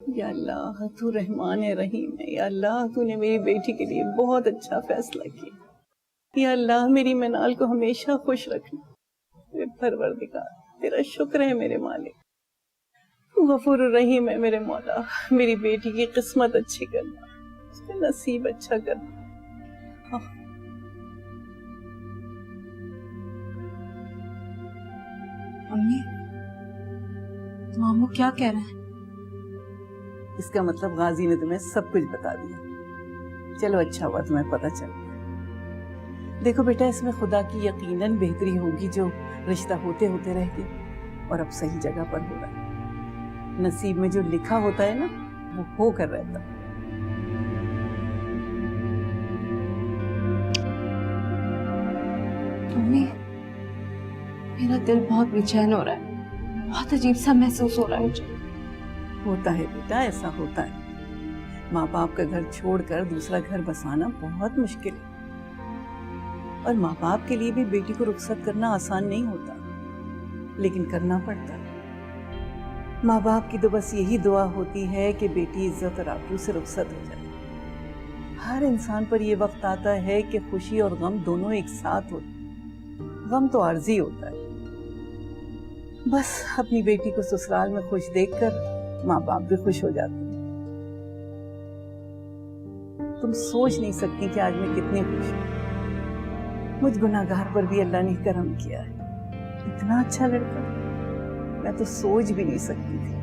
या अल्लाह तू रहमान है रहीम है। या अल्लाह तूने मेरी बेटी के लिए बहुत अच्छा फैसला किया। या अल्लाह मेरी मिनाल को हमेशा खुश रखना। मेरे परवरदिगार तेरा शुक्र है मेरे मालिक, तू गफूर रहीम है मेरे मौला। मेरी बेटी की किस्मत अच्छी करना, उसका नसीब अच्छा करना। मम्मी, मामू क्या कह रहे हैं? इसका मतलब गाजी ने तुम्हें सब कुछ बता दिया। चलो अच्छा हुआ तुम्हें पता चल गया। देखो बेटा, इसमें खुदा की यकीनन बेहतरी होगी जो रिश्ता होते होते रह गया और अब सही जगह पर हो रहा है। नसीब में जो लिखा होता है ना, वो होकर रहता है। मम्मी, मेरा दिल बहुत बेचैन हो रहा है, बहुत अजीब सा महसूस हो रहा है मुझे। होता है बेटा, ऐसा होता है। माँ बाप का घर छोड़कर दूसरा घर बसाना बहुत मुश्किल है और माँ बाप के लिए भी बेटी को रुखसत करना आसान नहीं होता, लेकिन करना पड़ता है। माँ बाप की तो बस यही दुआ होती है कि बेटी इज्जत और आबरू से रुखसत हो जाए। हर इंसान पर यह वक्त आता है कि खुशी और गम दोनों एक साथ होते। गम तो आर्जी होता है। बस अपनी बेटी को ससुराल में खुश देखकर माँ बाप भी खुश हो जाते हैं। तुम सोच नहीं सकती कि आज मैं कितनी खुश हूँ। मुझ गुनाहगार पर भी अल्लाह ने करम किया है। इतना अच्छा लड़का मैं तो सोच भी नहीं सकती थी।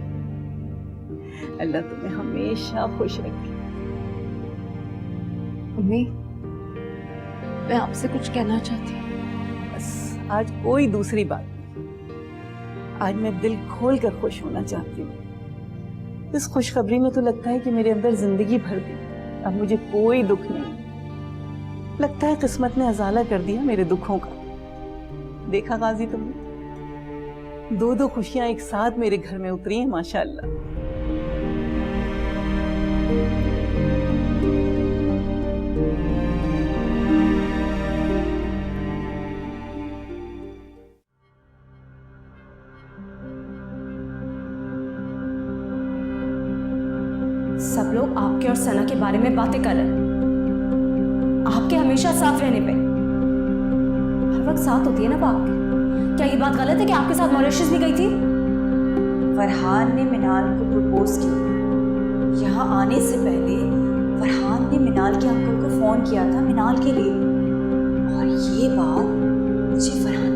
अल्लाह तुम्हें हमेशा खुश रखे। मम्मी, मैं आपसे कुछ कहना चाहती हूँ। बस आज कोई दूसरी बात नहीं। आज मैं दिल खोल कर खुश होना चाहती हूँ। इस खुशखबरी ने तो लगता है कि मेरे अंदर जिंदगी भर दी। अब मुझे कोई दुख नहीं। लगता है किस्मत ने अजाला कर दिया मेरे दुखों का। देखा गाजी तुमने, दो दो खुशियां एक साथ मेरे घर में उतरी हैं माशाअल्लाह। सब लोग आपके और सना के बारे में बातें कर रहे हैं, आपके हमेशा साथ रहने पे। हर वक्त साथ होती है ना वो आपके। क्या ये बात गलत है कि आपके साथ मॉरिशस भी गई थी? फरहान ने मिनाल को प्रपोज किया। यहाँ आने से पहले फरहान ने मिनाल के अंकल को फोन किया था मिनाल के लिए, और ये बात मुझे फरहान